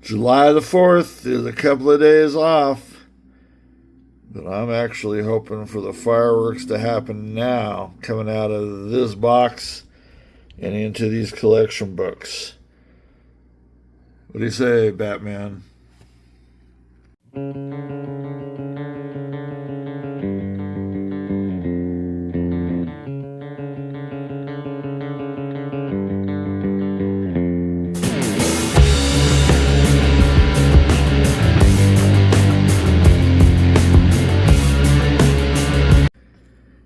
July the 4th is a couple of days off, but I'm actually hoping for the fireworks to happen now, coming out of this box and into these collection books. What do you say, Batman?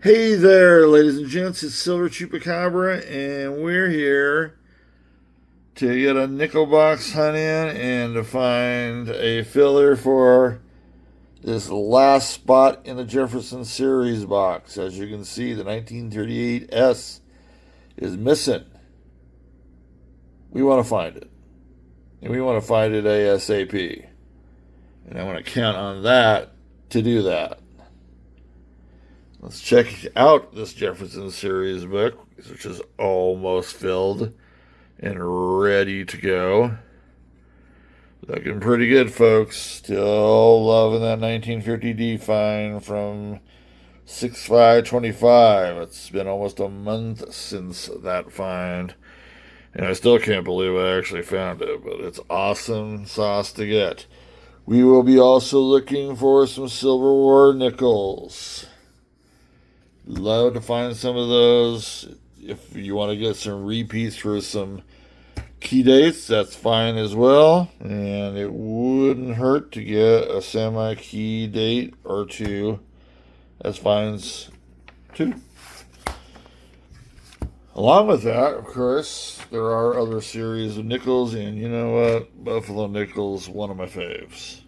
Hey there, ladies and gents, it's Silver Chupacabra, and we're here to get a nickel box hunt in and to find a filler for this last spot in the Jefferson Series box. As you can see, the 1938 S is missing. We want to find it, and we want to find it ASAP, and I want to count on that to do that. Let's check out this Jefferson Series book, which is almost filled and ready to go. Looking pretty good, folks. Still loving that 1950 find from 6/5/25. It's been almost a month since that find, and I still can't believe I actually found it, but it's awesome sauce to get. We will be also looking for some Civil War nickels. Love to find some of those. If you want to get some repeats for some key dates, that's fine as well. And it wouldn't hurt to get a semi-key date or two. That's fine too. Along with that, of course, there are other series of nickels. And you know what? Buffalo Nickel's one of my faves.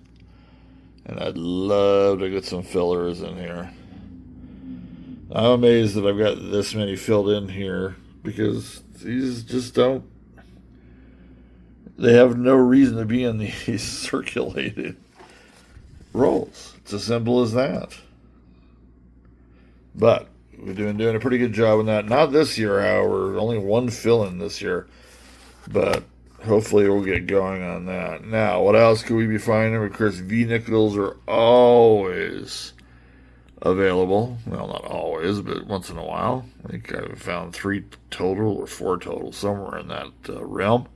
And I'd love to get some fillers in here. I'm amazed that I've got this many filled in here because these just don't, they have no reason to be in these circulated rolls. It's as simple as that. But we've been doing a pretty good job on that. Not this year, however, only one fill-in this year. But hopefully we'll get going on that. Now, what else could we be finding? Of course, V-nickels are always available. Well, not always, but once in a while. I think I've found 3 total or 4 total, somewhere in that realm.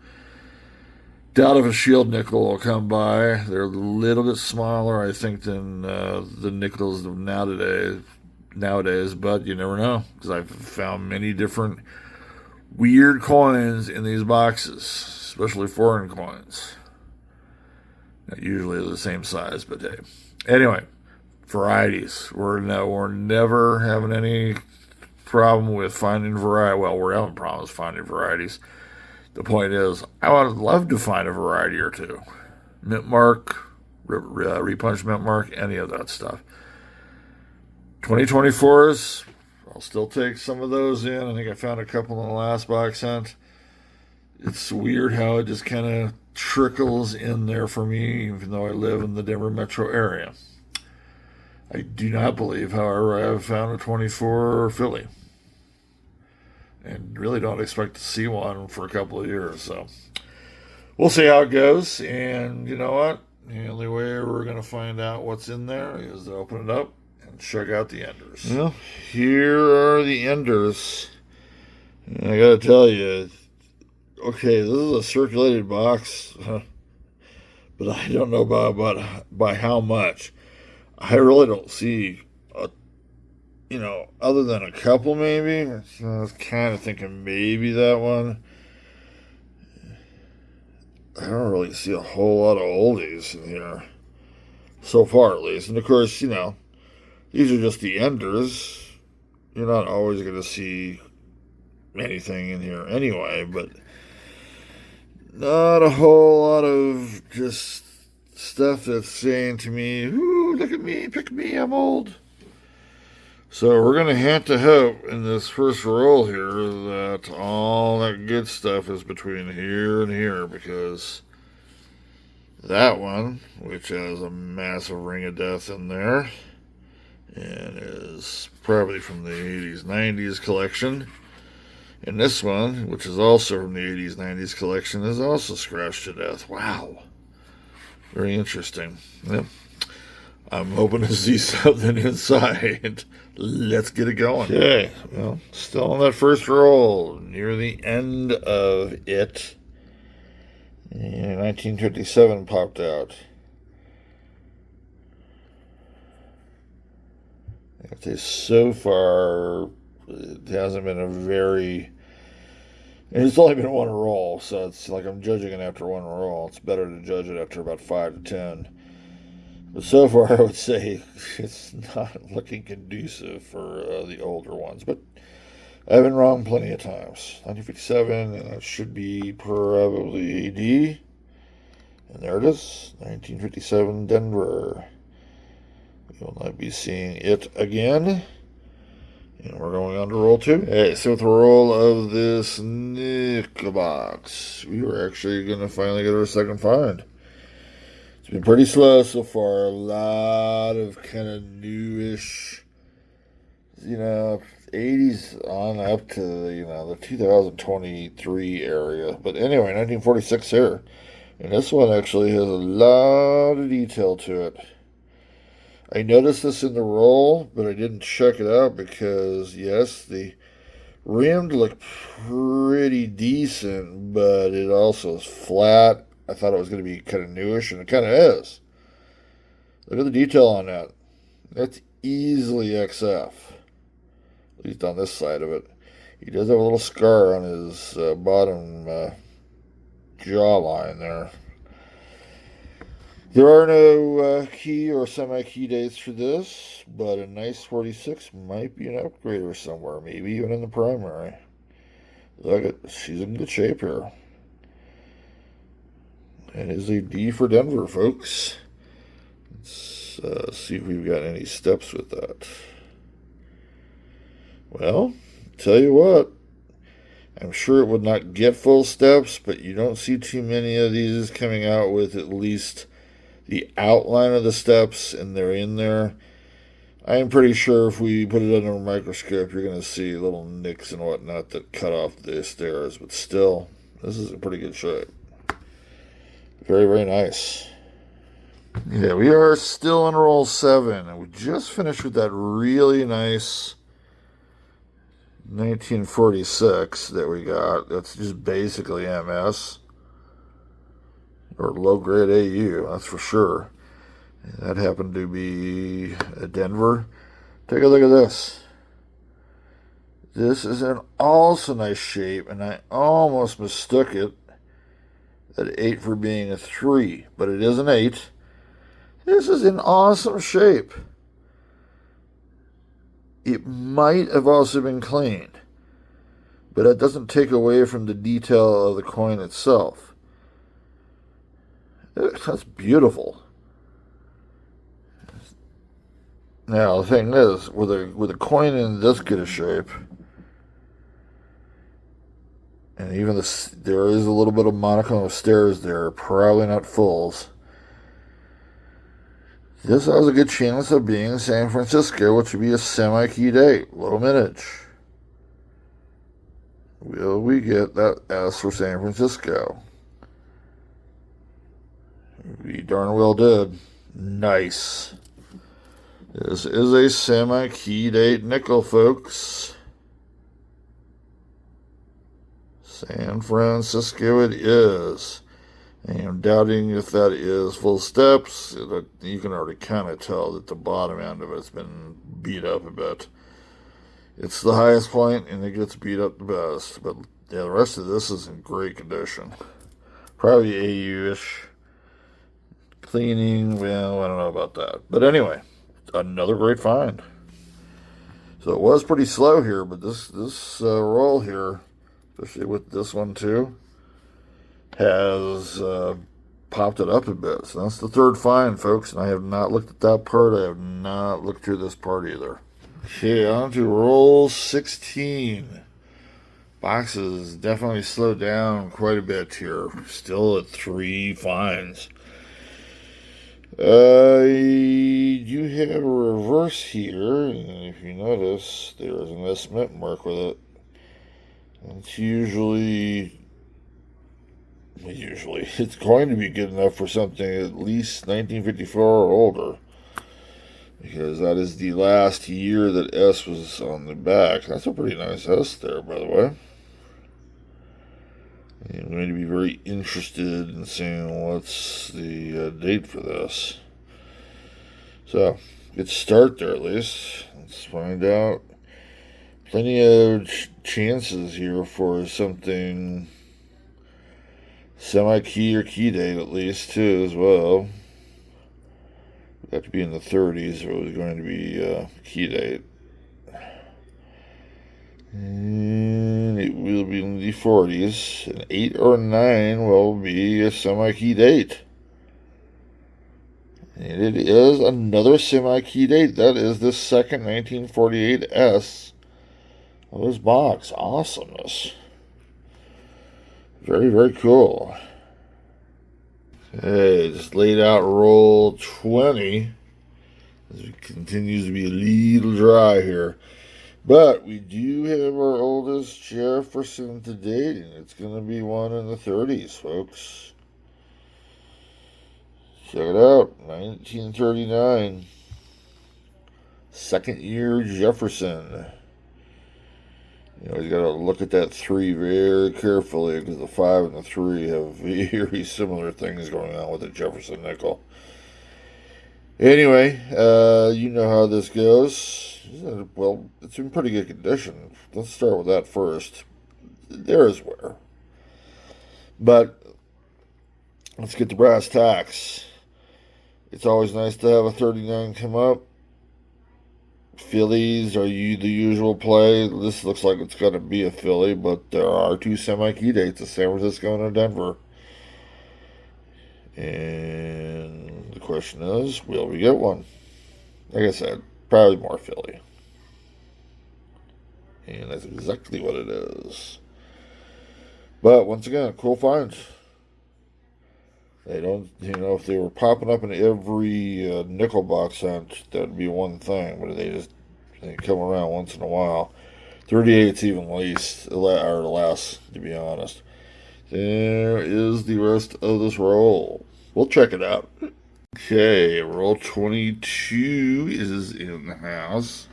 Doubt if a shield nickel will come by. They're a little bit smaller, I think, than the nickels of nowadays, but you never know, because I've found many different weird coins in these boxes, especially foreign coins. Not usually the same size, but hey. Anyway, varieties. We're never having any problem with finding variety. Well, we're having problems finding varieties. The point is, I would love to find a variety or two. Mint mark, repunch mint mark, any of that stuff. 2024s, I'll still take some of those in. I think I found a couple in the last box hunt. It's weird how it just kind of trickles in there for me, even though I live in the Denver metro area. I do not believe, however, I have found a 24 Philly. And really don't expect to see one for a couple of years. So we'll see how it goes. And you know what? The only way we're going to find out what's in there is to open it up and check out the enders. Well, here are the enders. And I got to tell you, okay, this is a circulated box, but I don't know by how much. I really don't see, other than a couple maybe. I was kind of thinking maybe that one. I don't really see a whole lot of oldies in here, so far at least. And of course, these are just the enders. You're not always going to see anything in here anyway, but not a whole lot of just stuff that's saying to me, ooh, look at me, pick me, I'm old. So we're going to have to hope in this first roll here that all that good stuff is between here and here, because that one, which has a massive ring of death in there and is probably from the 80s, 90s collection, and this one, which is also from the 80s, 90s collection, is also scratched to death. Wow. Very interesting. Yep. I'm hoping to see something inside. Let's get it going. Okay, well, still on that first roll, near the end of it. And 1957 popped out. I'd say so far, it hasn't been a very. It's only been one roll, so it's like I'm judging it after one roll. It's better to judge it after about 5 to 10. But so far, I would say it's not looking conducive for the older ones. But I've been wrong plenty of times. 1957, and that should be probably AD. And there it is, 1957 Denver. We will not be seeing it again. And we're going on to roll 2. Okay, so with the roll of this nickel box, we were actually going to finally get our second find. It's been pretty slow so far. A lot of kind of newish, 80s on up to, the 2023 area. But anyway, 1946 here. And this one actually has a lot of detail to it. I noticed this in the roll, but I didn't check it out because, yes, the rimmed looked pretty decent, but it also is flat. I thought it was going to be kind of newish, and it kind of is. Look at the detail on that. That's easily XF, at least on this side of it. He does have a little scar on his bottom jawline there. There are no key or semi-key dates for this, but a nice 46 might be an upgrader somewhere, maybe even in the primary. Look at, she's in good shape here. And is a D for Denver, folks. Let's see if we've got any steps with that. Well, tell you what, I'm sure it would not get full steps, but you don't see too many of these coming out with at least the outline of the steps, and they're in there. I am pretty sure if we put it under a microscope, you're going to see little nicks and whatnot that cut off the stairs, but still, this is in pretty good shape. Very, very nice. Yeah, we are still on roll 7, and we just finished with that really nice 1946 that we got. That's just basically MS. Or low-grade AU, that's for sure. That happened to be a Denver. Take a look at this. This is an also nice shape, and I almost mistook it at 8 for being a 3, but it is an 8. This is in awesome shape. It might have also been cleaned, but it doesn't take away from the detail of the coin itself. That's beautiful. Now the thing is, with a coin in this good a shape, and even there is a little bit of monochrome of stairs there, probably not fulls. This has a good chance of being San Francisco, which would be a semi-key date, low mintage. Will we get that S for San Francisco? We darn well did. Nice. This is a semi-key date nickel, folks. San Francisco it is. I am doubting if that is full steps. You can already kind of tell that the bottom end of it's been beat up a bit. It's the highest point, and it gets beat up the best. But yeah, the rest of this is in great condition. Probably AU-ish. Cleaning, well, I don't know about that. But anyway, another great find. So it was pretty slow here, but this roll here, especially with this one too, has popped it up a bit. So that's the third find, folks, and I have not looked at that part. I have not looked through this part either. Okay, on to roll 16. Boxes definitely slowed down quite a bit here. Still at 3 finds. You have a reverse here, and if you notice, there is an S mint mark with it. It's usually Usually, it's going to be good enough for something at least 1954 or older, because that is the last year that S was on the back. That's a pretty nice S there, by the way. I'm going to be very interested in seeing what's the date for this. So, good start there at least. Let's find out. Plenty of chances here for something semi-key or key date at least, too, as well. It'd have to be in the 30s if it was going to be key date. And it will be in the 40s. An 8 or 9 will be a semi-key date. And it is another semi-key date. That is the second 1948 S of this box. Awesomeness. Very, very cool. Okay, just laid out roll 20. As it continues to be a little dry here. But we do have our oldest Jefferson to date, and it's going to be one in the 30s, folks. Check it out, 1939. Second year Jefferson. You know, you got to look at that 3 very carefully, because the 5 and the 3 have very similar things going on with the Jefferson nickel. Anyway, you know how this goes. Well, it's in pretty good condition. Let's start with that first. There is wear. But let's get to brass tacks. It's always nice to have a 39 come up. Phillies are the usual play. This looks like it's going to be a Philly, but there are 2 semi-key dates, a San Francisco and a Denver. And the question is, will we get one? Like I said, probably more Philly. And that's exactly what it is. But once again, cool finds. They don't, if they were popping up in every nickel box hunt, that would be one thing. But they come around once in a while. 38's even least, or less, to be honest. There is the rest of this roll. We'll check it out. Okay, roll 22 is in the house.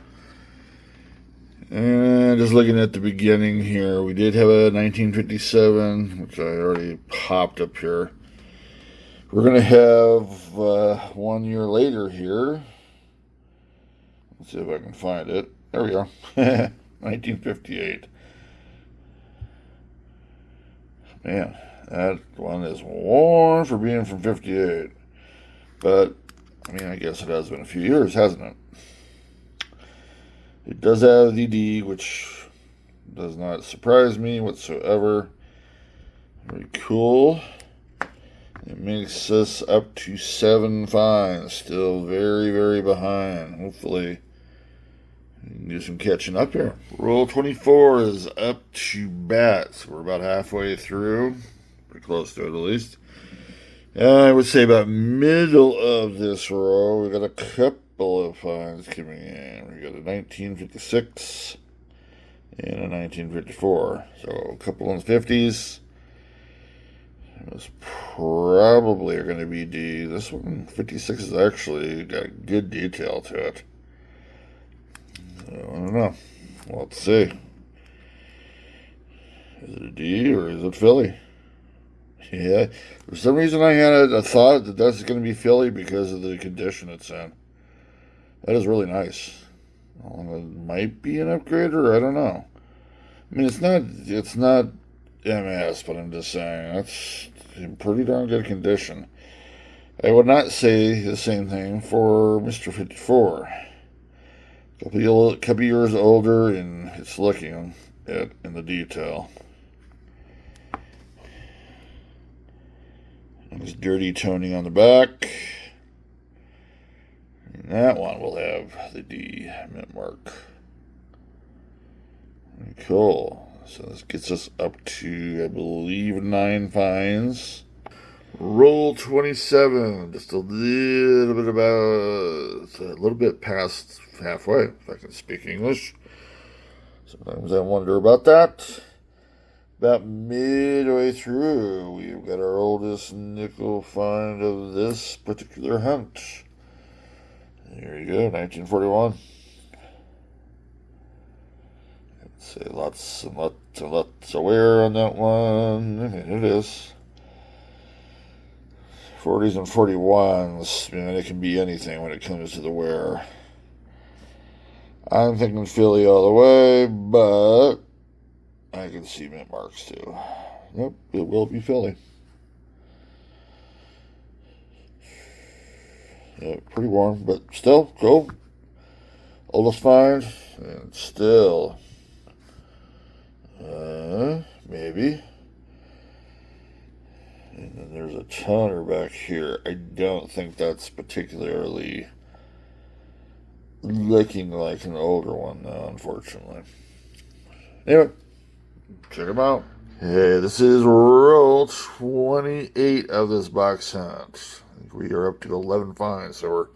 And just looking at the beginning here, we did have a 1957, which I already popped up here. We're going to have 1 year later here. Let's see if I can find it. There we go. 1958. Man, that one is worn for being from 58. But, I guess it has been a few years, hasn't it? It does have the D, which does not surprise me whatsoever. Very cool. It makes us up to 7 finds. Still very, very behind. Hopefully, we can do some catching up here. Roll 24 is up to bat. So we're about halfway through. Pretty close to it, at least. I would say about middle of this row, we got a couple of finds coming in. We got a 1956 and a 1954. So a couple in the 50s. Those probably are going to be D. This one, 56, has actually got good detail to it. So, I don't know. Well, let's see. Is it a D or is it Philly? Yeah, for some reason I had a thought that that's going to be Philly because of the condition it's in. That is really nice. Well, it might be an upgrader, I don't know. It's not MS, but I'm just saying, that's in pretty darn good condition. I would not say the same thing for Mr. 54. Couple years older, and it's looking at in the detail. There's dirty toning on the back. And that one will have the D mint mark. Cool. So this gets us up to, I believe, 9 finds. Roll 27. Just a little bit past halfway, if I can speak English. Sometimes I wonder about that. About midway through, we've got our oldest nickel find of this particular hunt. There you go, 1941. Say lots and lots and lots of wear on that one, and it is. 40s and 41s, man, it can be anything when it comes to the wear. I'm thinking Philly all the way, but I can see mint marks too. Nope, it will be Philly. Yeah, pretty warm, but still, cool. Oldest find, and still, maybe. And then there's a toner back here. I don't think that's particularly looking like an older one, though, unfortunately. Anyway, check them out. Hey, this is roll 28 of this box hunt. We are up to 11 finds, so we're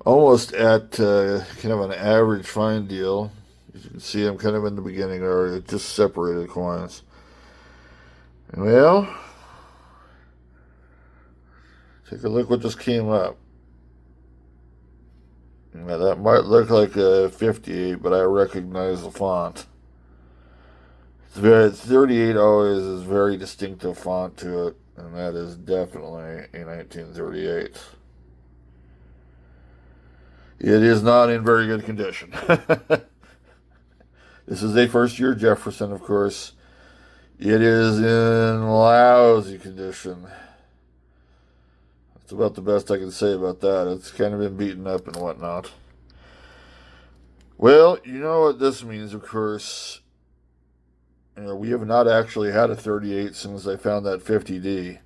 almost at kind of an average find deal. As you can see, I'm kind of in the beginning area, just separated coins. Well, take a look what just came up. Now, that might look like a 58, but I recognize the font. It's very 38 always is very distinctive font to it, and that is definitely a 1938. It is not in very good condition. This is a first-year Jefferson, of course. It is in lousy condition. That's about the best I can say about that. It's kind of been beaten up and whatnot. Well, you know what this means, of course. You know, we have not actually had a 38 since I found that 50D.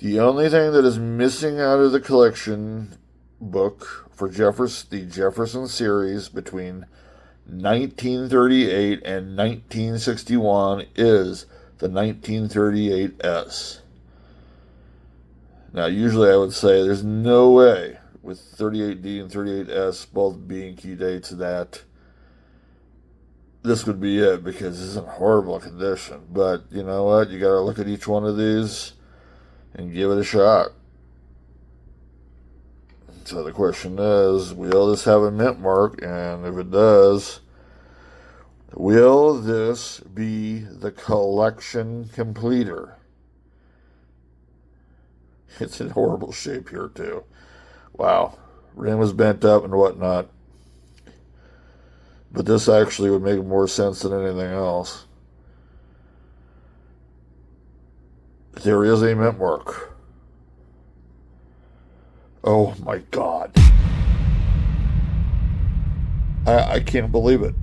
The only thing that is missing out of the collection book for the Jefferson series between 1938 and 1961 is the 1938S. Now, usually I would say there's no way with 38D and 38S both being key dates that this would be it, because it's in horrible condition. But you know what? You got to look at each one of these and give it a shot. So the question is, will this have a mint mark? And if it does, will this be the collection completer? It's in horrible shape here, too. Wow. Rim was bent up and whatnot. But this actually would make more sense than anything else. There is a mint mark. Oh my God. I can't believe it.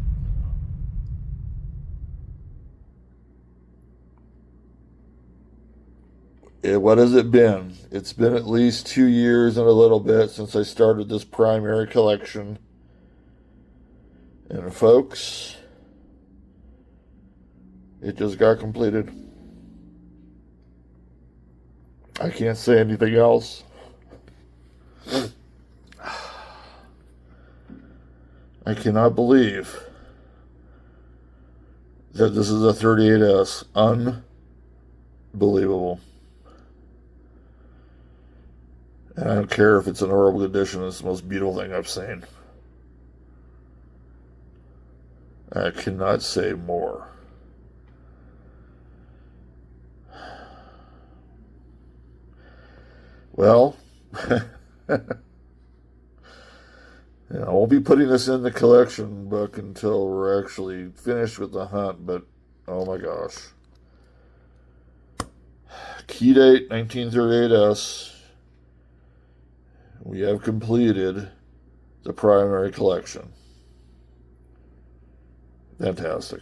What has it been? It's been at least 2 years and a little bit since I started this primary collection. And folks, it just got completed. I can't say anything else. I cannot believe that this is a 38S. Unbelievable. And I don't care if it's in horrible condition. It's the most beautiful thing I've seen. I cannot say more. Well, I won't be putting this in the collection book until we're actually finished with the hunt, but oh my gosh. Key date 1938S. We have completed the primary collection. Fantastic.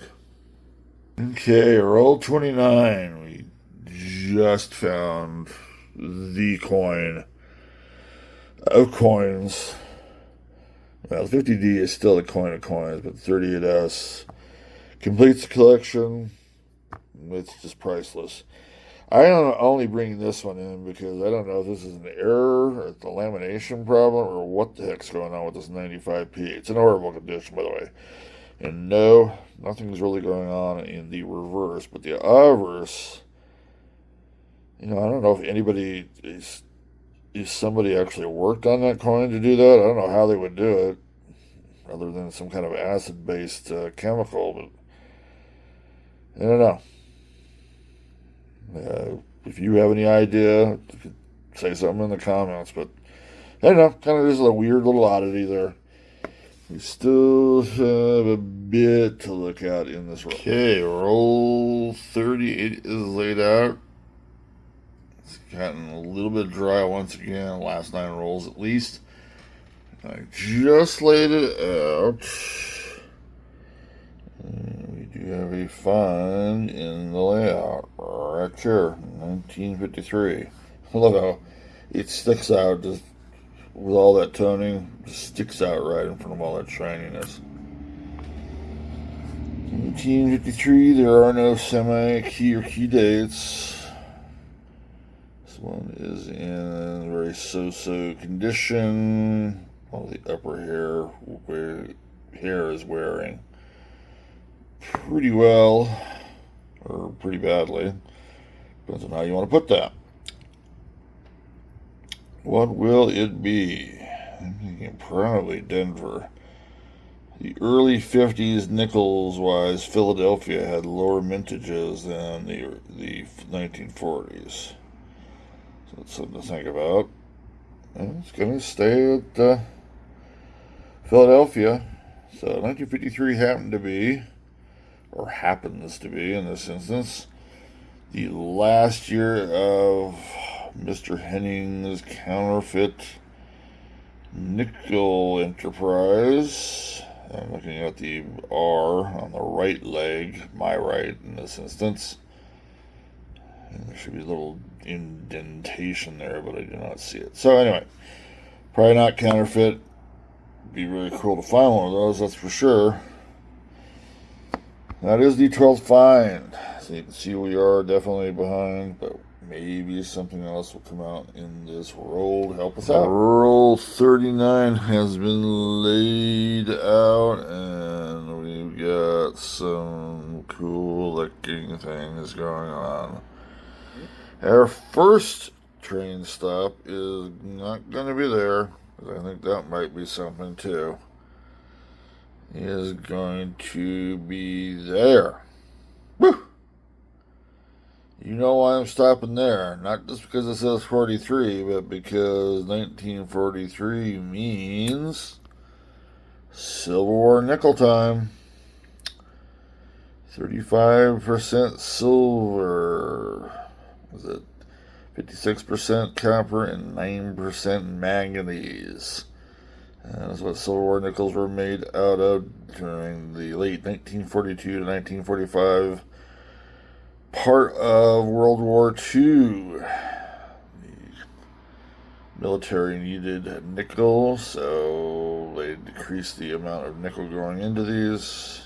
Okay, roll 29. We just found the coin of coins. Well, 50D is still the coin of coins, but 38S completes the collection. It's just priceless. I am only bringing this one in because I don't know if this is an error, or it's a lamination problem, or what the heck's going on with this 95P. It's in horrible condition, by the way. And no, nothing's really going on in the reverse, but the obverse, I don't know if anybody if somebody actually worked on that coin to do that. I don't know how they would do it, other than some kind of acid-based chemical, but I don't know. If you have any idea, say something in the comments, but I don't know, kind of just a weird little oddity there. We still have a bit to look at in this roll. Okay, roll 38 is laid out. It's gotten a little bit dry once again, last 9 rolls at least. I just laid it out. We do have a find in the layout right here, 1953. I love how it sticks out just with all that toning, just sticks out right in front of all that shininess. 1953, there are no semi-key or key dates. This one is in very so-so condition. All the upper hair is wearing pretty well, or pretty badly. Depends on how you want to put that. What will it be? I'm thinking probably Denver. The early 50s, Nichols-wise, Philadelphia had lower mintages than the 1940s. So that's something to think about. And it's going to stay at Philadelphia. So 1953 happened to be, or happens to be in this instance, the last year of Mr. Henning's counterfeit nickel enterprise. I'm looking at the R on the right leg, my right in this instance. And there should be a little indentation there, but I do not see it. So anyway, probably not counterfeit. Be really cool to find one of those, that's for sure. That is the 12th find. So you can see we are definitely behind, but maybe something else will come out in this roll to help us out. Roll 39 has been laid out, and we've got some cool looking things going on. Our first train stop is not going to be there, because I think that might be something too. Is going to be there. Woo! You know why I'm stopping there. Not just because it says 43, but because 1943 means Civil War nickel time. 35% silver. Was it 56% copper and 9% manganese? And that's what Civil War nickels were made out of during the late 1942 to 1945 part of World War II. The military needed nickel, so they decreased the amount of nickel going into these.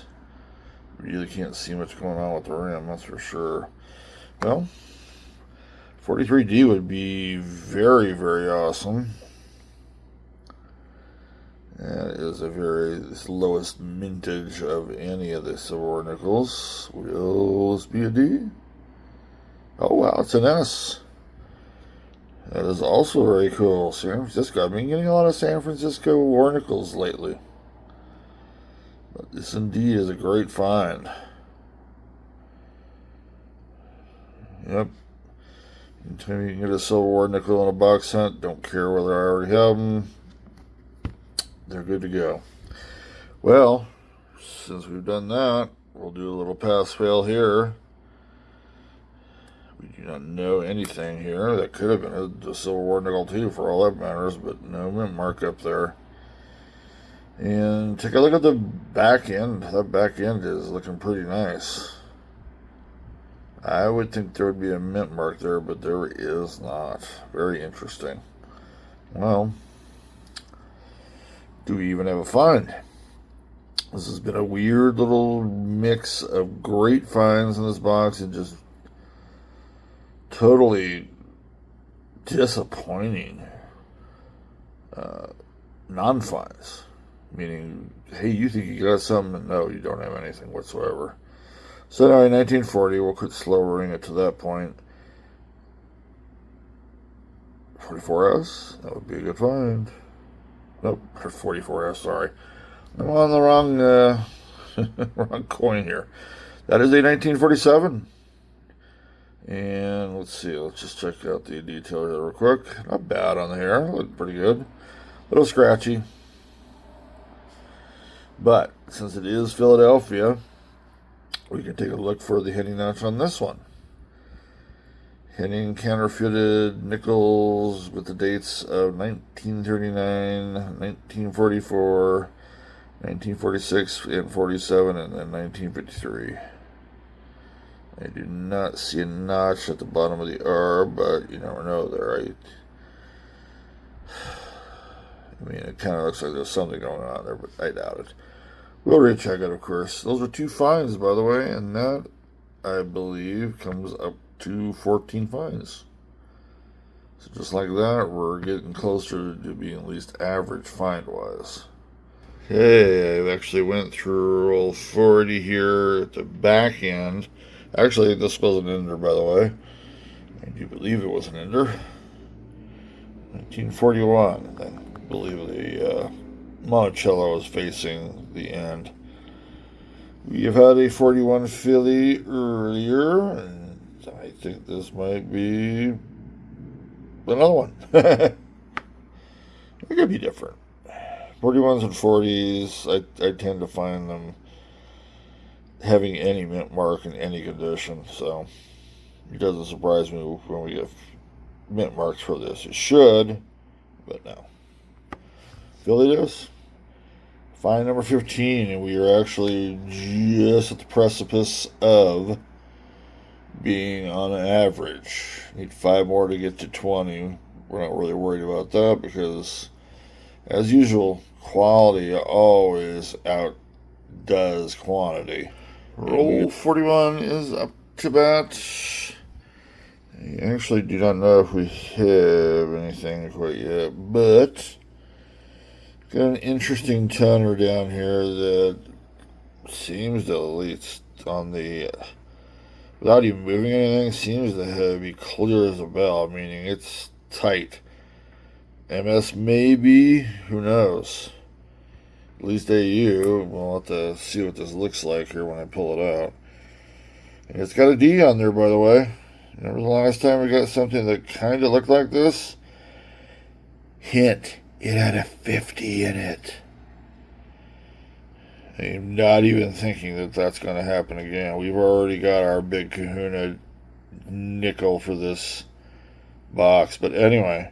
Really can't see much going on with the rim, that's for sure. Well, 43D would be very, very awesome. That is the lowest mintage of any of the Civil War nickels. Will this be a D? Oh wow, it's an S. That is also very cool. San Francisco. I've been getting a lot of San Francisco War nickels lately. But this indeed is a great find. Yep. Anytime you can get a Civil War nickel in a box hunt, don't care whether I already have them. They're good to go. Well, since we've done that, we'll do a little pass-fail here. We do not know anything here. That could have been a Civil War nickel too, for all that matters, but no mint mark up there. And take a look at the back end. That back end is looking pretty nice. I would think there would be a mint mark there, but there is not. Very interesting. Well, do we even have a find? This has been a weird little mix of great finds in this box and just totally disappointing non-finds. Meaning, hey, you think you got something? No, you don't have anything whatsoever. So anyway, 1940, we'll quit slowing it to that point. 44S, that would be a good find. Nope, 44S, sorry. I'm on the wrong, wrong coin here. That is a 1947. And let's see, let's just check out the detail here real quick. Not bad on the hair, looked pretty good. A little scratchy. But since it is Philadelphia, we can take a look for the Henning notch on this one. Henning counterfeited nickels with the dates of 1939, 1944, 1946, and 47, and then 1953. I do not see a notch at the bottom of the R, but you never know there, right? I mean, it kind of looks like there's something going on there, but I doubt it. We'll recheck it, of course. Those are 2 fines, by the way, and that, I believe, comes up to 14 fines. So just like that, we're getting closer to being at least average fine-wise. Okay, I've actually went through roll 40 here at the back end. Actually, this was an ender, by the way. I do believe it was an ender. 1941, I believe the Monticello was facing the end. We have had a 41 Philly earlier, and I think this might be another one. It could be different. 41s and 40s, I tend to find them having any mint mark in any condition, so it doesn't surprise me when we get mint marks for this. It should, but no. Philly does. Fine number 15, and we are actually just at the precipice of being on average. Need 5 more to get to 20. We're not really worried about that because, as usual, quality always outdoes quantity. Roll 41 is up to bat. I actually do not know if we have anything quite yet, but got an interesting toner down here that seems to, at least on the, without even moving anything, seems to be clear as a bell, meaning it's tight. MS maybe, who knows? At least AU, we'll have to see what this looks like here when I pull it out. And it's got a D on there, by the way. Remember the last time we got something that kind of looked like this? Hint, it had a 50 in it. I'm not even thinking that that's going to happen again. We've already got our big kahuna nickel for this box. But anyway,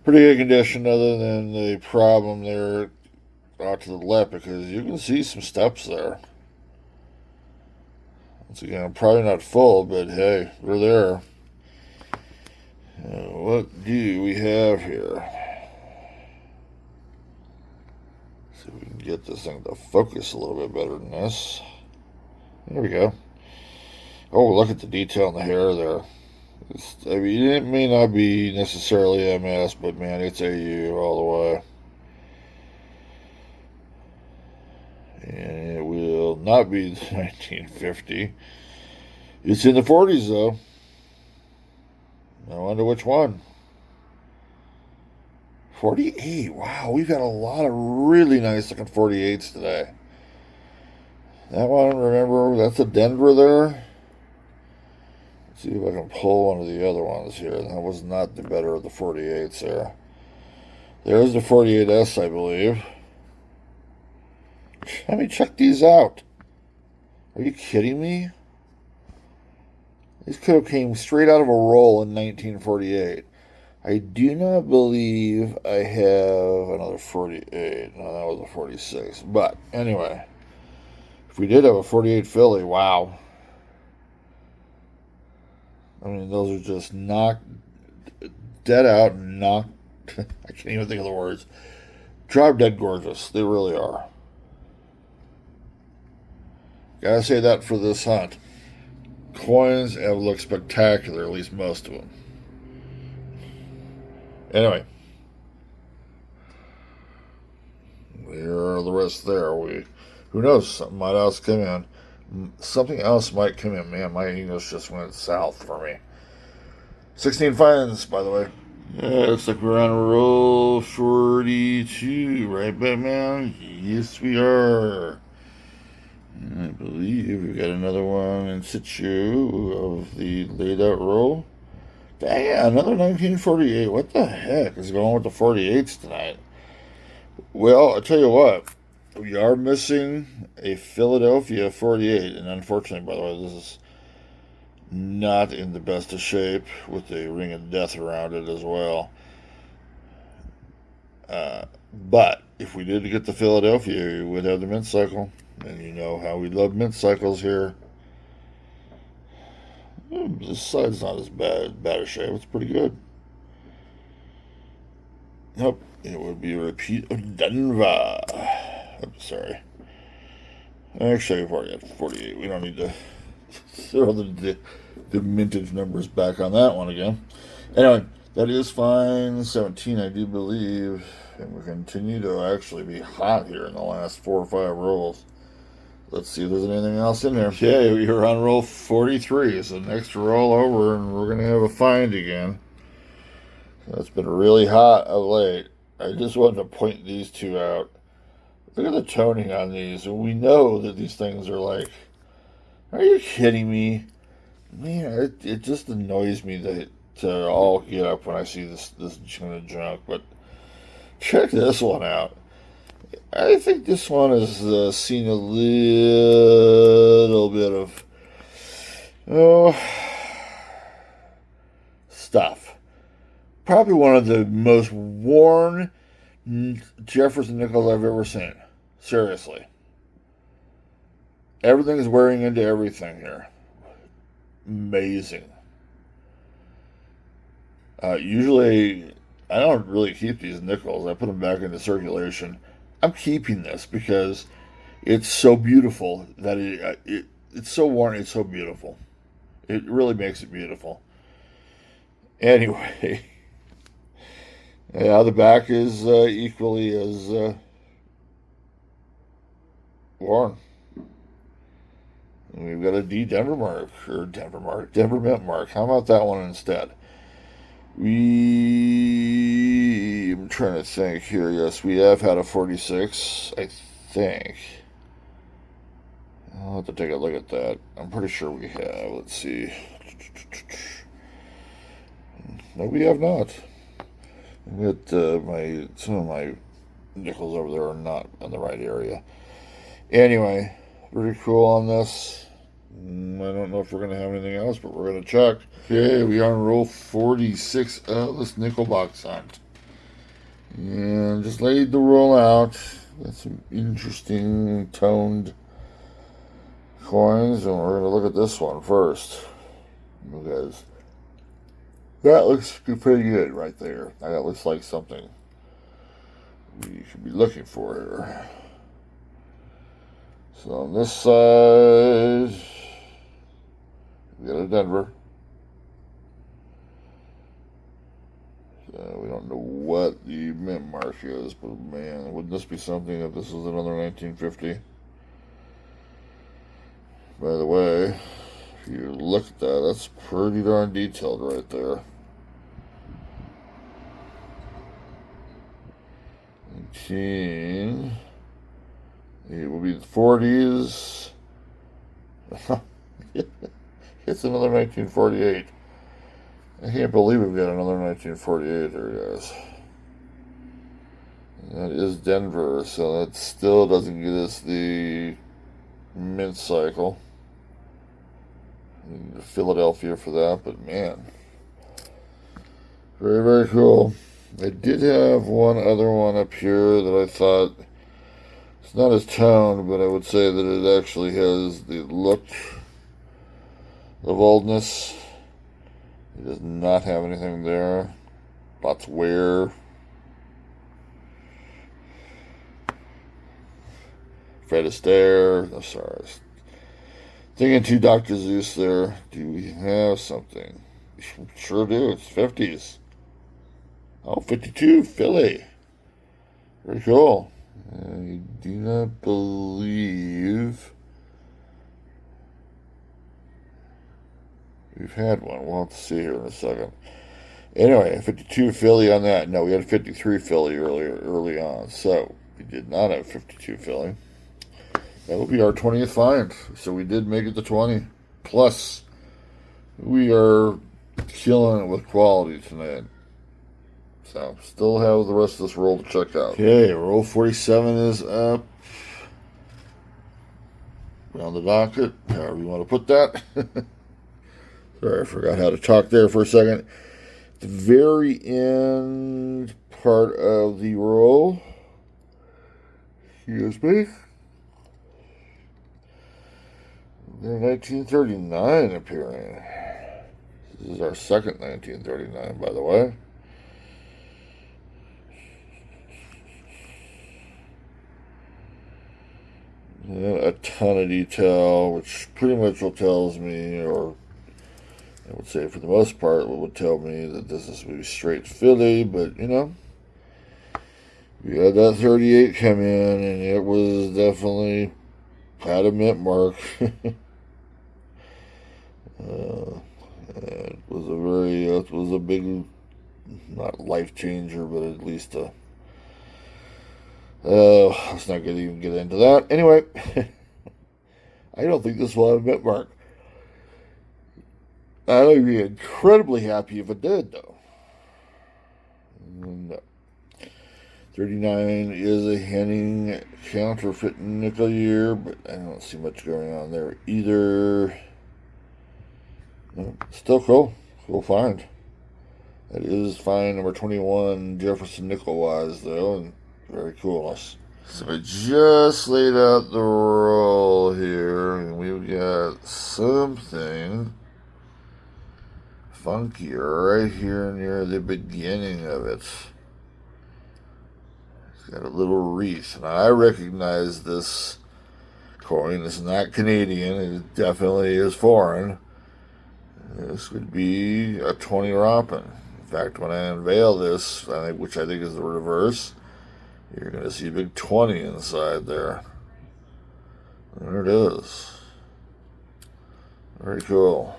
pretty good condition other than the problem there out to the left, because you can see some steps there. Once again, probably not full, but hey, we're there. What do we have here? See if we can get this thing to focus a little bit better than this. There we go. Oh, look at the detail in the hair there. I mean, it may not be necessarily MS, but man, it's AU all the way. And it will not be 1950. It's in the 40s, though. I wonder which one. 48. Wow, we've got a lot of really nice looking 48s today. That one, remember, that's a Denver there. Let's see if I can pull one of the other ones here. That was not the better of the 48s there. There's the 48S, I believe. Let me check these out. Are you kidding me? These could have came straight out of a roll in 1948. I do not believe I have another 48. No, that was a 46. But anyway, if we did have a 48 Philly, wow. I mean, those are just knocked dead out, knocked. I can't even think of the words. Drop dead gorgeous. They really are. Gotta say that for this hunt. Coins have looked spectacular, at least most of them. Anyway, there are the the rest there. Who knows? Something might else come in. Something else might come in. Man, my English just went south for me. 16 finds, by the way. Yeah, looks like we're on roll 42, right, Batman? Yes, we are. And I believe we've got another one in situ of the laid out roll. Dang it, another 1948. What the heck is going on with the 48s tonight? Well, I'll tell you what. We are missing a Philadelphia 48. And unfortunately, by the way, this is not in the best of shape with the ring of death around it as well. But if we did get the Philadelphia, we would have the mint cycle. And you know how we love mint cycles here. This side's not as bad a shape. It's pretty good. Nope. It would be a repeat of Denver. I'm sorry. Actually, we've already got 48. We don't need to throw the mintage numbers back on that one again. Anyway, that is fine. 17, I do believe. And we continue to actually be hot here in the last 4 or 5 rolls. Let's see if there's anything else in there. Okay, we are on roll 43. So next roll over, and we're going to have a find again. So it's been really hot of late. I just wanted to point these two out. Look at the toning on these. And we know that these things are like, are you kidding me? Man, it just annoys me to all get up when I see this kind of junk. But check this one out. I think this one has seen a little bit of stuff. Probably one of the most worn Jefferson nickels I've ever seen. Seriously. Everything's wearing into everything here. Amazing. Usually, I don't really keep these nickels. I put them back into circulation. I'm keeping this because it's so beautiful that it's so worn. It's so beautiful. It really makes it beautiful. Anyway, yeah, the back is equally as worn. And we've got a Denver Mint mark. How about that one instead? I'm trying to think here. Yes, we have had a 46, I think. I'll have to take a look at that. I'm pretty sure we have. Let's see. No, we have not. Got some of my nickels over there are not in the right area. Anyway, pretty cool on this. I don't know if we're going to have anything else, but we're going to check. Okay, we are on roll 46 of this nickel box hunt. And just laid the roll out. Got some interesting toned coins, and we're going to look at this one first. Because that looks pretty good right there. That looks like something we should be looking for here. So on this side, we got a Denver. We don't know what the mint mark is, but man, wouldn't this be something if this was another 1950? By the way, if you look at that, that's pretty darn detailed right there. 19. It will be the 40s. It's another 1948. I can't believe we've got another 1948 here, guys. That is Denver, so that still doesn't get us the mint cycle. Philadelphia for that, but man. Very, very cool. I did have one other one up here that I thought, it's not as toned, but I would say that it actually has the look of oldness. It does not have anything there. Lots of wear. Fred Astaire. No, sorry. Thinking to Dr. Zeus there. Do we have something? Sure do. It's 50s. Oh, 52. Philly. Very cool. I do not believe we've had one. We'll have to see here in a second. Anyway, 52 Philly on that. No, we had 53 Philly early on. So we did not have 52 Philly. That will be our 20th find. So we did make it to 20. Plus, we are killing it with quality tonight. So, still have the rest of this roll to check out. Okay, roll 47 is up. On the docket, however you want to put that. Sorry, I forgot how to talk there for a second. The very end part of the roll. Excuse me. 1939 appearing. This is our second 1939, by the way. A ton of detail, which pretty much tells me, or I would say for the most part, what would tell me that this is maybe straight Philly, but you know, we had that 38 come in, and it was definitely had a mint mark. It was a big, not life changer, but at least a. Let's not even get into that. Anyway, I don't think this will have a mint mark. I would be incredibly happy if it did, though. No. 39 is a Henning counterfeit nickel year, but I don't see much going on there either. Still cool. Cool find. That is find number 21, Jefferson nickel-wise, though, and very cool. So I just laid out the roll here, and we've got something funky right here near the beginning of it. It's got a little wreath. Now, I recognize this coin. It's not Canadian. It definitely is foreign. This would be a 20 Roppin. In fact, when I unveil this, which I think is the reverse, you're going to see a big 20 inside there. There it is. Very cool.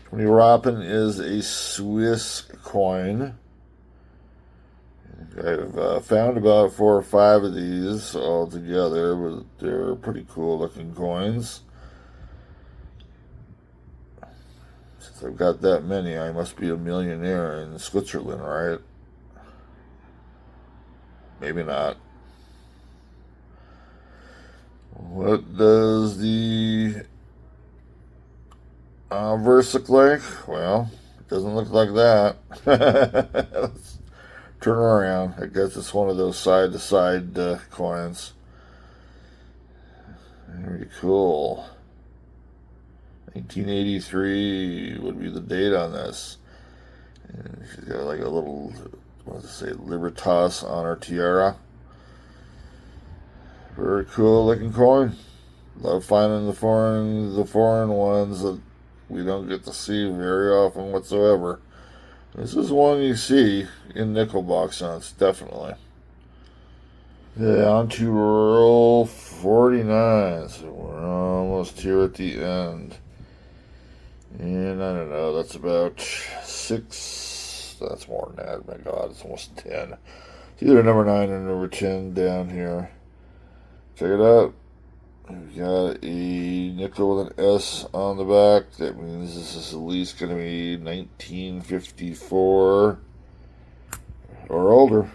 20 Roppin is a Swiss coin. I've found about 4 or 5 of these all together, but they're pretty cool looking coins. Since I've got that many, I must be a millionaire in Switzerland, right? Maybe not. What does the Versa look like? Well, it doesn't look like that. Let's turn around. I guess it's one of those side-to-side coins. Very cool. 1983 would be the date on this. And she's got like a little, what does it say, Libertas on her tiara. Very cool looking coin. Love finding the foreign ones that we don't get to see very often whatsoever. This is one you see in nickel box hunts, definitely. Yeah, on to roll 49. So we're almost here at the end. And I don't know, that's about 6. That's more than that. My God, it's almost 10. It's either number 9 or number 10 down here. Check it out. We've got a nickel with an S on the back. That means this is at least going to be 1954 or older.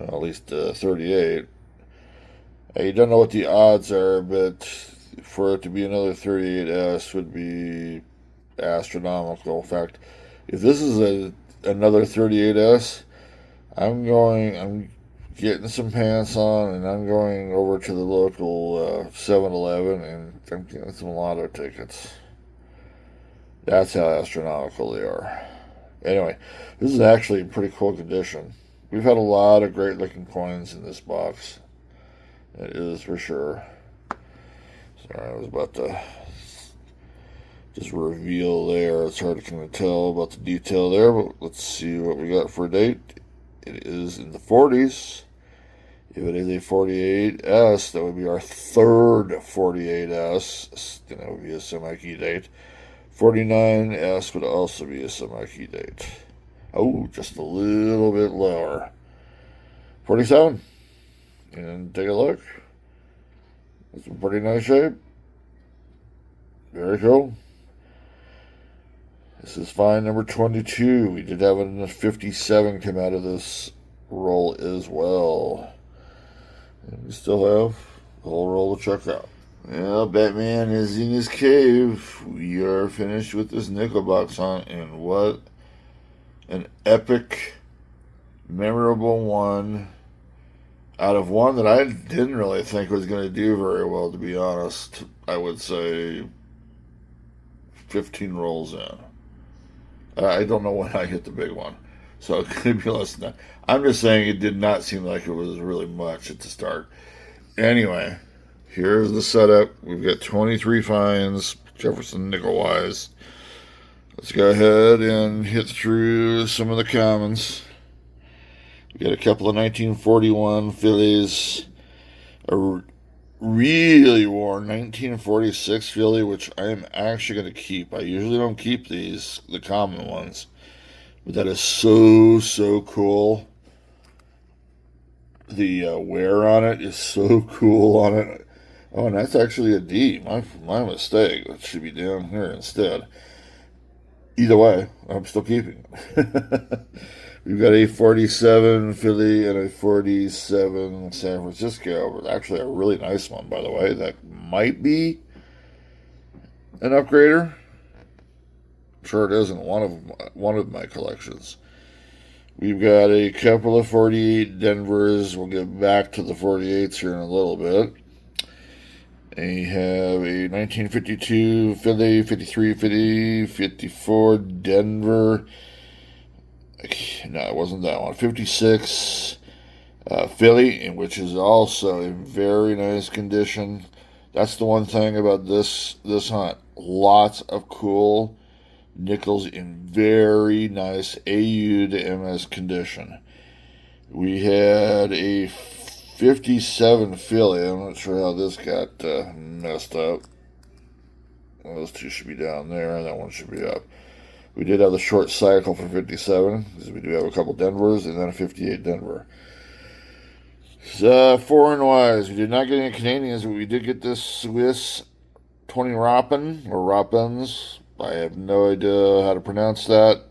At least 38. You don't know what the odds are, but for it to be another 38S would be astronomical. In fact, if this is another 38S, I'm getting some pants on, and I'm going over to the local 7-Eleven, and I'm getting some lotto tickets. That's how astronomical they are. Anyway, this is actually in pretty cool condition. We've had a lot of great looking coins in this box. It is for sure. Sorry, I was about to just reveal there. It's hard to kind of tell about the detail there, but let's see what we got for a date. It is in the 40s. If it is a 48S, that would be our third 48S. Then that would be a semi-key date. 49S would also be a semi-key date. Oh, just a little bit lower. 47. And take a look. It's in pretty nice shape. Very cool. This is find number 22. We did have a 57 come out of this roll as well. And we still have the whole roll to check out. Well, Batman is in his cave. We are finished with this nickel box hunt, and what an epic, memorable one. Out of one that I didn't really think was going to do very well, to be honest. I would say 15 rolls in. I don't know when I hit the big one, so it could be less than that. I'm just saying it did not seem like it was really much at the start. Anyway, here's the setup. We've got 23 finds, Jefferson nickel-wise. Let's go ahead and hit through some of the commons. We got a couple of 1941 Phillies, a really worn 1946 Philly, which I am actually going to keep. I usually don't keep these, the common ones, but that is so cool. The wear on it is so cool on it. Oh, and that's actually a D. My mistake. That should be down here instead. Either way, I'm still keeping it. We've got a 47 Philly and a 47 San Francisco. Actually, a really nice one, by the way. That might be an upgrader. I'm sure it isn't one of my collections. We've got a couple of 48 Denvers. We'll get back to the 48s here in a little bit. And you have a 1952 Philly, 53 Philly, 54 Denver. No, it wasn't that one. 56 Philly, which is also in very nice condition. That's the one thing about this hunt. Lots of cool nickels in very nice AU to MS condition. We had a 57 Philly. I'm not sure how this got messed up. Those two should be down there, and that one should be up. We did have the short cycle for 57, because we do have a couple Denvers, and then a 58 Denver. So, foreign-wise, we did not get any Canadians, but we did get this Swiss 20 Rappen, or Rappens. I have no idea how to pronounce that,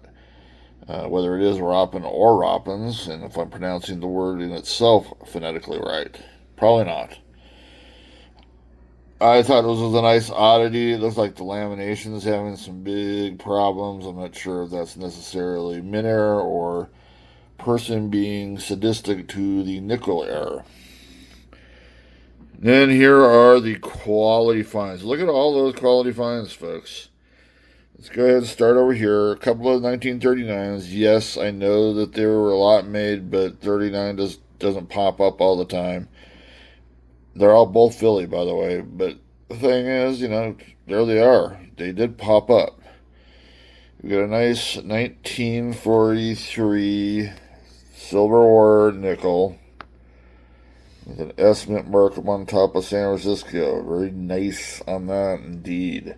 whether it is Rappen or Rappens, and if I'm pronouncing the word in itself phonetically right. Probably not. I thought this was a nice oddity. It looks like the lamination is having some big problems. I'm not sure if that's necessarily min error or person being sadistic to the nickel error. Then here are the quality finds. Look at all those quality finds, folks. Let's go ahead and start over here. A couple of 1939s. Yes, I know that there were a lot made, but 39 doesn't pop up all the time. They're all both Philly, by the way. But the thing is, there they are. They did pop up. We got a nice 1943 silver ore nickel with an S Mint mark on top of San Francisco. Very nice on that indeed.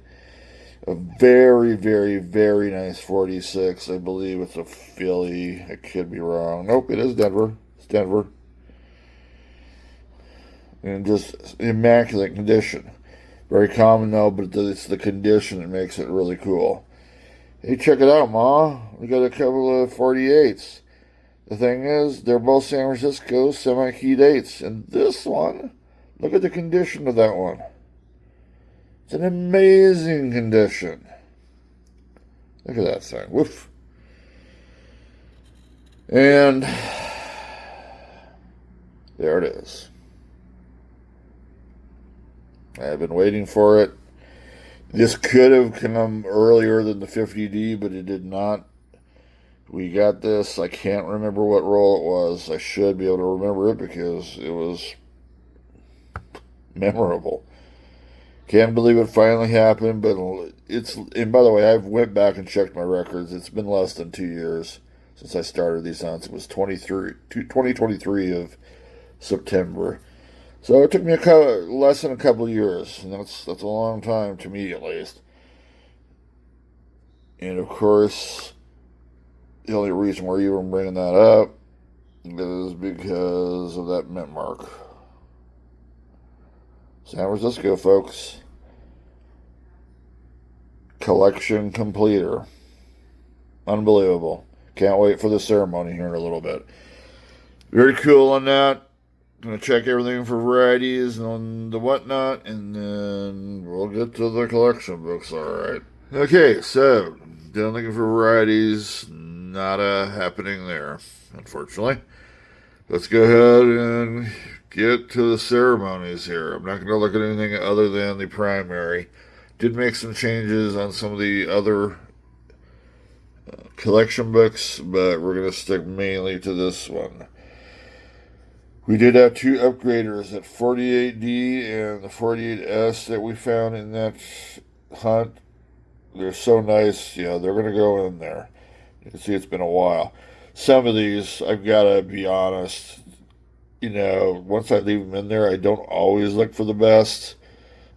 A very, very, very nice 46. I believe it's a Philly. I could be wrong. Nope, it is Denver. It's Denver. In just immaculate condition. Very common though, but it's the condition that makes it really cool. Hey, check it out, Ma. We got a couple of 48s. The thing is, they're both San Francisco semi-key dates. And this one, look at the condition of that one. It's an amazing condition. Look at that thing. Woof. And there it is. I've been waiting for it. This could have come earlier than the 50D, but it did not. We got this. I can't remember what roll it was. I should be able to remember it because it was memorable. Can't believe it finally happened, but and by the way, I've went back and checked my records. It's been less than 2 years since I started these hunts. It was 2023 of September. So it took me less than a couple of years, and that's a long time to me, at least. And of course, the only reason we're even bringing that up is because of that mint mark. San Francisco, folks. Collection completer. Unbelievable. Can't wait for the ceremony here in a little bit. Very cool on that. Gonna check everything for varieties and the whatnot, and then we'll get to the collection books, alright. Okay, so, done looking for varieties. Nada happening there, unfortunately. Let's go ahead and get to the ceremonies here. I'm not going to look at anything other than the primary. Did make some changes on some of the other collection books, but we're going to stick mainly to this one. We did have two upgraders at 48D and the 48S that we found in that hunt. They're so nice, they're going to go in there. You can see it's been a while. Some of these, I've got to be honest, once I leave them in there, I don't always look for the best.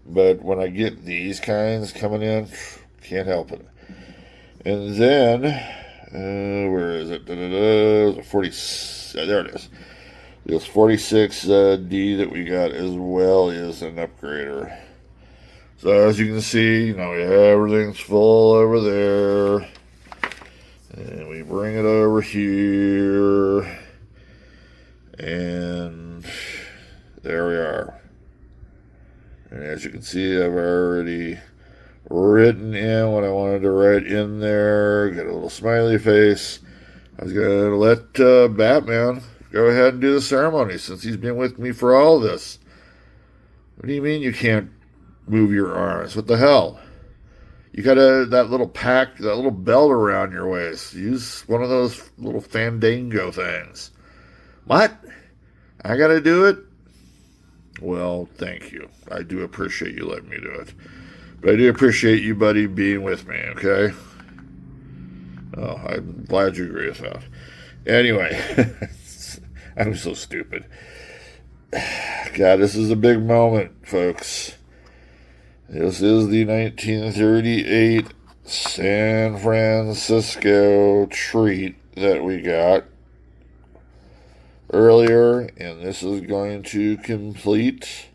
But when I get these kinds coming in, can't help it. And then, where is it? 40, there it is. This 46D that we got as well is an upgrader. So as you can see, everything's full over there. And we bring it over here. And there we are. And as you can see, I've already written in what I wanted to write in there. Got a little smiley face. I was going to let Batman go ahead and do the ceremony since he's been with me for all this. What do you mean you can't move your arms? What the hell? You got that little pack, that little belt around your waist. Use one of those little fandango things. What? I got to do it? Well, thank you. I do appreciate you letting me do it. But I do appreciate you, buddy, being with me, okay? Oh, I'm glad you agree with that. Anyway, I'm so stupid. God, this is a big moment, folks. This is the 1938 San Francisco treat that we got earlier, and this is going to complete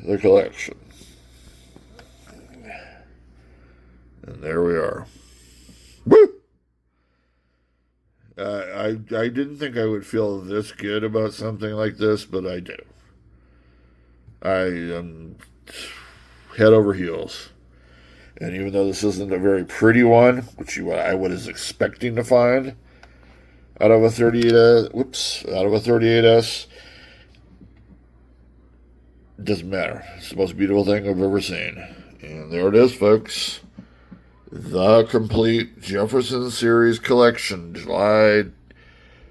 the collection. And there we are. Woo! I didn't think I would feel this good about something like this, but I do. I am head over heels. And even though this isn't a very pretty one, which I was expecting to find out of a 38S, it doesn't matter. It's the most beautiful thing I've ever seen. And there it is, folks. The complete Jefferson Series collection. July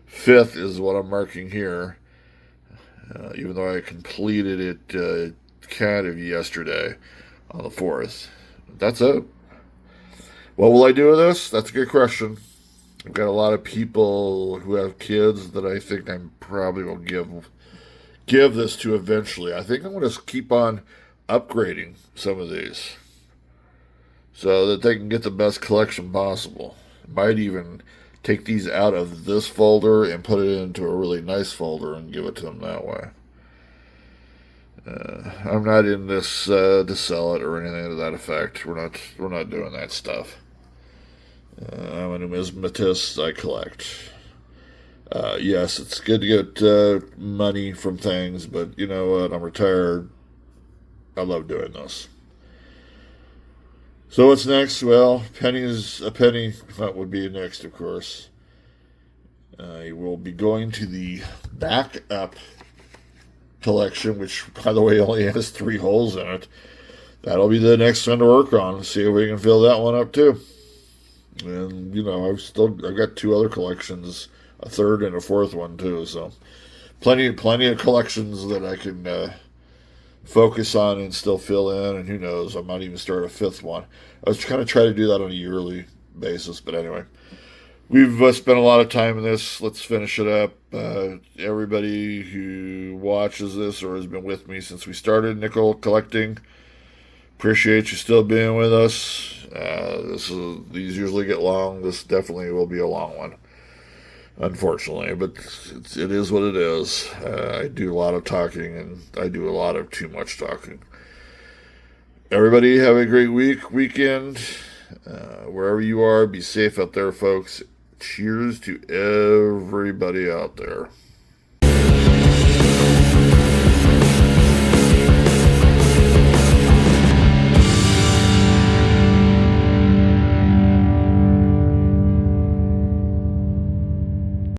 5th is what I'm marking here. Even though I completed it kind of yesterday on the 4th. That's it. What will I do with this? That's a good question. I've got a lot of people who have kids that I think I probably will give this to eventually. I think I'm going to keep on upgrading some of these so that they can get the best collection possible. Might even take these out of this folder and put it into a really nice folder and give it to them that way. I'm not in this to sell it or anything to that effect. We're not doing that stuff. I'm a numismatist. I collect. Yes, it's good to get money from things, but you know what? I'm retired. I love doing this. So what's next? Well, a penny hunt would be next, of course. I will be going to the backup collection, which, by the way, only has 3 holes in it. That'll be the next one to work on. See if we can fill that one up too. And I've got 2 other collections, a 3rd and a 4th one too. So plenty of collections that I can focus on and still fill in. And who knows, I might even start a 5th one. I was kind of trying to do that on a yearly basis, but anyway. We've spent a lot of time in this. Let's finish it up. Everybody who watches this or has been with me since we started nickel collecting, appreciate you still being with us. These usually get long. This definitely will be a long one, unfortunately, but it is what it is. I do a lot of talking, and I do a lot of too much talking. Everybody have a great weekend. Wherever you are, be safe out there, folks. Cheers to everybody out there.